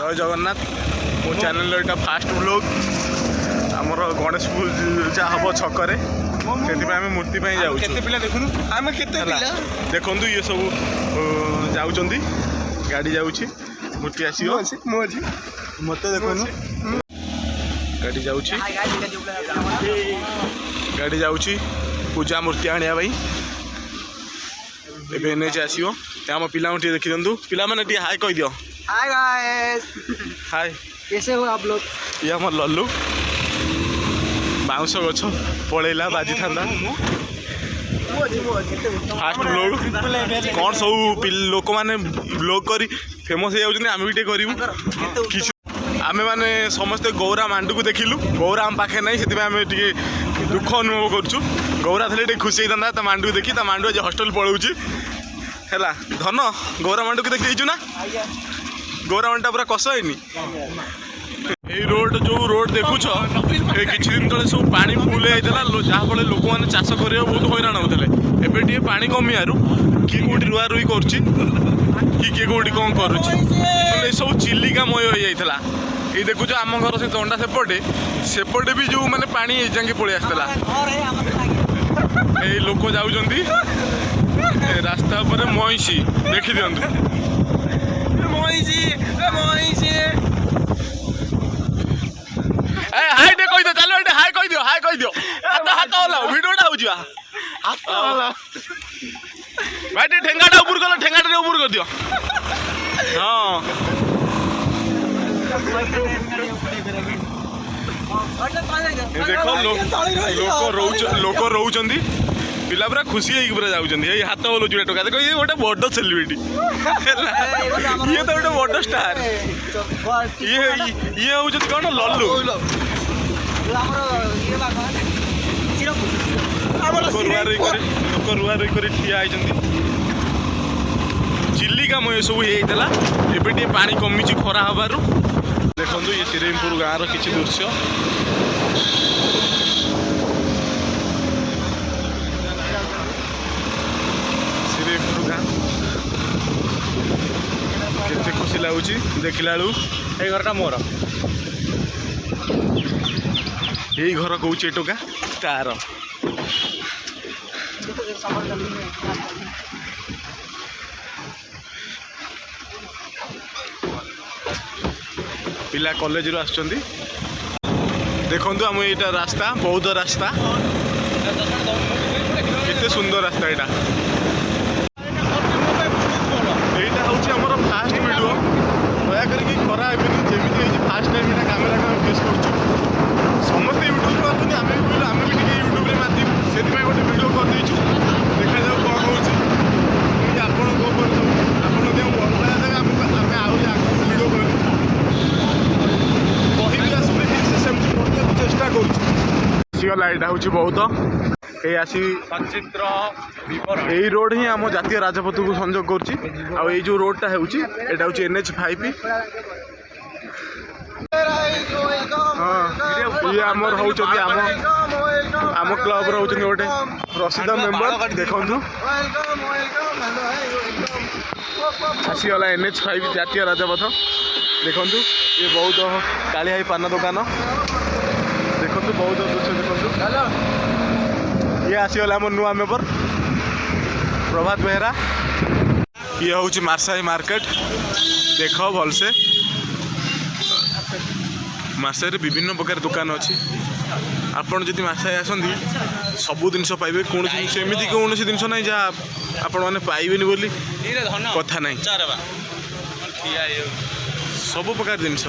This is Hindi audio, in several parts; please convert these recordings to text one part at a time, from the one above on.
जय जगन्नाथ मो चैनल एटा फास्ट ब्लॉग आमर गणेश पूजा हम छकरे से आम मूर्ति जाऊँ देखु ये सब जाऊँ गाड़ी जाऊँगी मूर्ति आसो मत देखु गाड़ी जाऊँगी गाड़ी जाऊँगी पूजा मूर्ति आने एन एच आसो आम पिला देखी दिंतु पिला मैंने हाय कह दियो हाय गाइस हाय कैसे हो आप लोग ये आम लल्लू बाउंस गछ पलैला बाजी था फास्ट ब्लॉग कौन सब लोक मैंने ब्लॉग कर फेमस हो आम भी करूँ आम मैंने समस्ते गौरा मांडू को देखिलु गौरा आम पाखे ना से आम दुख अनुभव करुँ गौरा थे खुशी होता मांडू को देखी मांडू आज हॉस्टल पलाऊँगी है धन गौरा मांडू को देखी ना गौरा मांडा पूरा कष है रोड जो रोड देखुच किसी दिन तले सब पानी फुल होता जहाँफल लोक मैंने चाष करा बहुत हैरान होते एवं पानी कमियार किए कौटी रुआ रुई कर किए कौटी कौन करुँच सब चिलिका मय हो जाता ये देखुच आम घर से दंडा सेपटे भी जो मैंने पानी जाके पलि आसला ये लोक जाऊँ रास्ता पर महिषी देखी दिंतु हाय दे कह दो चलो हाय कह दियो हाथ हाथ होला वीडियोटा हो जा हाथ होला भाई टे ठेंगाटा ऊपर कर ठेंगाटा ऊपर कर दियो हां देखो लोक रोचंदी पिला पूरा खुशी होगी पूरा जाऊँ ये हाथ बोलो जुड़ा टका देखो ये गोटे बड़ सेलिब्रिटी ये तो गोटे बड़ स्टार ये हूँ कौन लल्लू लोक रुआ रुई कर ठिया चिलिका मय सब होता एवं पानी कमी खरा हबार देखु ये श्रीरामपुर गाँव किसी दृश्य श्रीरामपुर गाँव केते खुशी लगुच देखला बेलू ये घरटा मोर यही घर कौच टोका तार पिला कॉलेज रू आसुचंदी देखंतु आम एटा रास्ता बौद्ध रास्ता केते सुंदर रास्ता एटा एटा हूँ आमर फास्ट वीडियो दया करके खरा जमी फास्ट टाइम यहाँ कैमेरा फेस कर समस्त यूट्यूब मार्चुँ आम भी यूट्यूब में मार्दी से गोटे वीडियो कर देखा जाऊ कौन हो आपड़ भल पाया आम वीडियो कर चेष्टा करगला यहाँ हूँ बहुत ये आसी यही रोड ही आम जातीय राजपथ को संजोग कर जो रोडटा हूँ NH5 हाँ ये आमर हूँ आम क्लब रोचे गोटे प्रसिद्ध मेम्बर देखु आसीगला NH5 जातीय राजपथ देखु ये बहुत कालीहाई पान दुकान देखु बहुत दृश्य देखु ये आसीगला आम नुआ मेम्बर प्रभात बेहरा ये हूँ मार्साई मार्केट देख भलसे मार्साई विभिन्न प्रकार दुकान अच्छी आपड़ जदि मार्साई आसती सबू जिनस पाइबे कौन सेमती कौन जिनस ना जहाँ आपण मैंने पाइबे बोली कथा ना सब प्रकार जिनस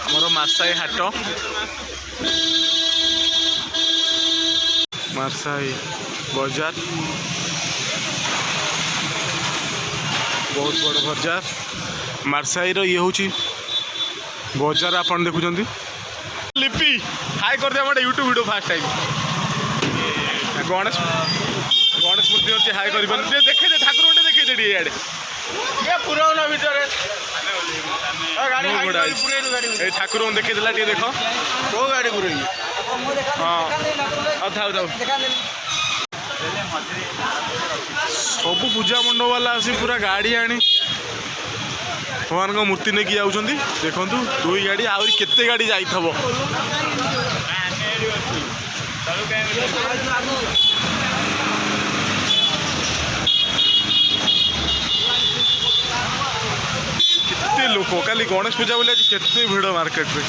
आमर मार्साई हाट मार्साई बाजार बहुत बड़ बाजार मार्साई ये हूँ बाजार आप देखुं लिपि हाय कर दिया मोटे YouTube video fast time Ganesh मूर्ति अच्छे हाय कर देखे ठाकुर गोटे देखे इे पुराना भितर ये ठाकुर देखी देला टे देख को गाड़ी पूरे हाँ थाऊ थाऊ सब पूजा मंडप वाला आसी पूरा गाड़ी आनी भगवान का मूर्ति नहीं जाऊँ देखु 2 गाड़ी आहरी केते गाड़ी जाइथबो केते लोक काली गणेश पूजा बोले केते भिड़ मार्केट रे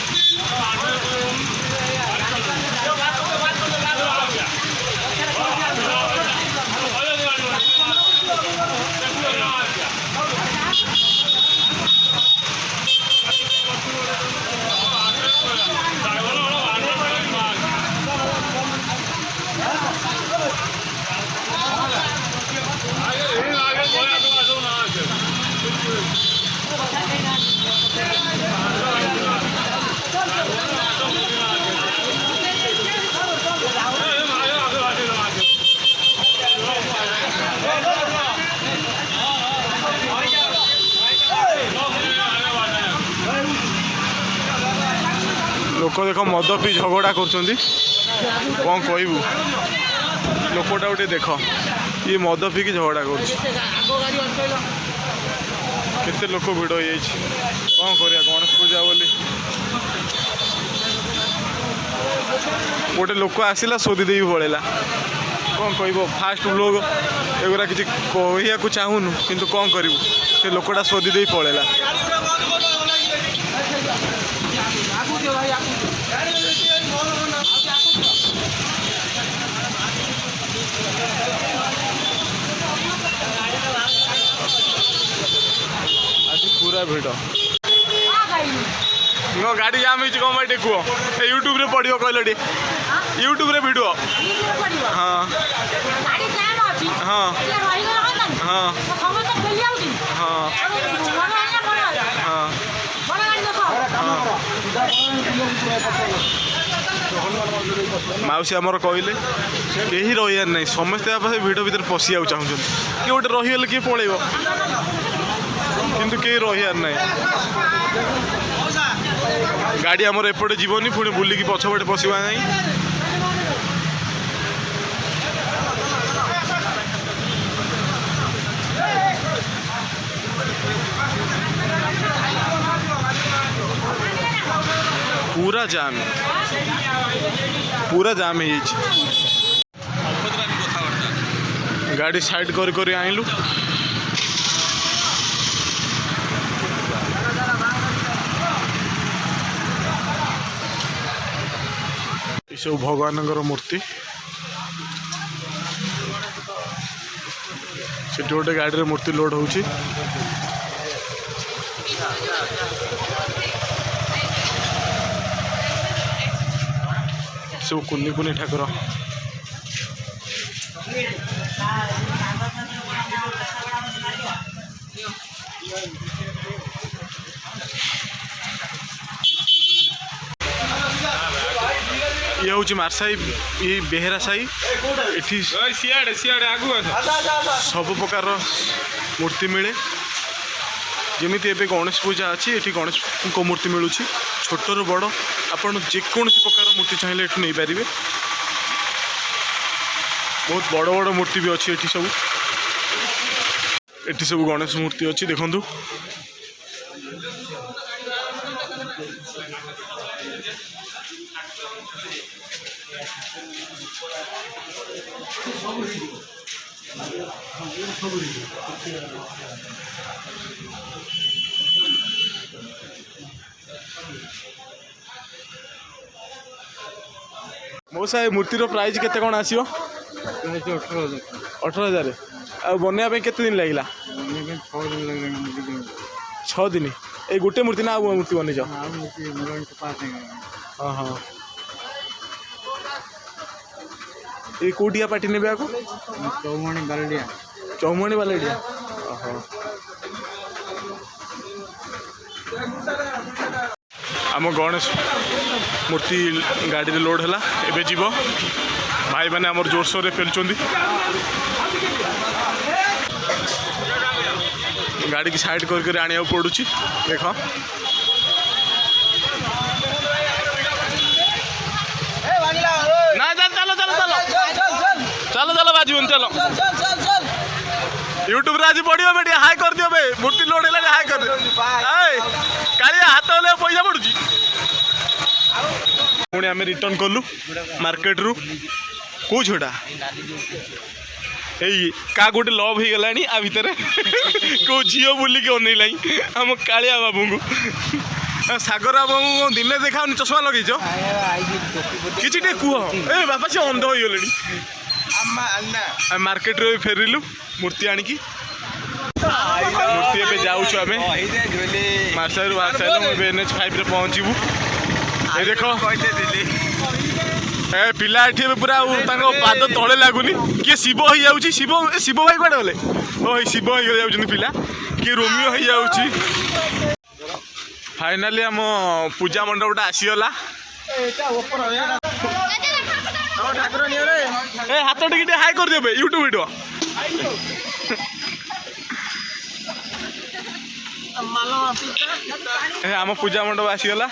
लोक देख मद पी झगड़ा कर कौन कहबू लोकटा गोटे देख ये मद पी कि झगड़ा कर लोक भिड़ हो कौन कर गणेश पूजा बोली गोटे लोक आसला सोदी दे पड़ेगा कौन कह फास्ट लोग एगुरा किसी कहू चाहूनु किंतु कौन करूँ से लोकटा सोदी दे पड़ेगा आज पूरा भिड़ गाड़ी जाम हो कौन बाटे कह यूट्यूब रे पड़ो कहल टे यूट्यूब रे वीडियो हाँ हाँ हाँ हाँ माउसी आमर कहले कहीं रही ना समस्ते भिड़ भर पशि चाहूँ किए गोटे रहीगले किए पलैब किंतु कहीं रही ना गाड़ी आमर एपटे जीवनी पुणी बुलिकी पछपटे पशा ना पूरा जाम है गाड़ी साइड कर आइलु सब भगवान मूर्ति से गोटे गाड़ी मूर्ति लोड हो सब कुनी कुनी ठाकुर ये हूँ मारसाई ये बेहेरा साई सब प्रकार मूर्ति मिले जमी एवं गणेश पूजा अच्छी ये गणेश को मूर्ति मिलूँ छोटर बड़ आपड़ जेकोसी प्रकार मूर्ति चाहिए ये नहीं पारे बहुत बड़ बड़ मूर्ति भी अच्छी ये सब गणेश मूर्ति अच्छी देखु मौसा मूर्तिर प्राइस केते कौन आसियो 18,000 आ बनवाई केते दिन लगिला 6 दिन ये गोटे मूर्ति ना मूर्ति बन हाँ हाँ ये कौटिया पार्टी ने आगो चौमणी बालडिया आम गणेश मूर्ति गाड़ी लोड है एवं जीव भाई मैंने आम जोरसोर पेलुंट गाड़ी की साइड करके आने पड़ू देख जीवन चलो यूट्यूब रे आज पड़ियो बेटी हाई कर दियो बे मूर्ति लोड हेला हाई कर दियो ए कालिया हाथ वाले पैसा पड़ुची पुणी आम रिटर्न कलु मार्केट रु को छोटा एई का गोटे लव हो गला आ भितर को झील बुलिक अनैला आम कालिया बाबू को सागर बाबू दिने देखा चश्मा लगे किसी कह ए बापा से अंध हो गले मार्केट रे फेरिलु मूर्ति आनिकी मूर्ति एबे जाऊँ आम मार्सारू बाहर NH5 रे पहुँचबू ए देख ए पिला एठी पूरा पाद तले लगुनि किए शिव हो जाउची शिव शिव भाई कड़े गले ओ शिव हो जाउछन पिला किए रोमियो हो जाउची फाइनाली आम पूजा मंडपटा आसीगला ए हाथ टिके हाई कर देबे यूट्यूब वीडियो ए आम पूजा मंडप आसीगला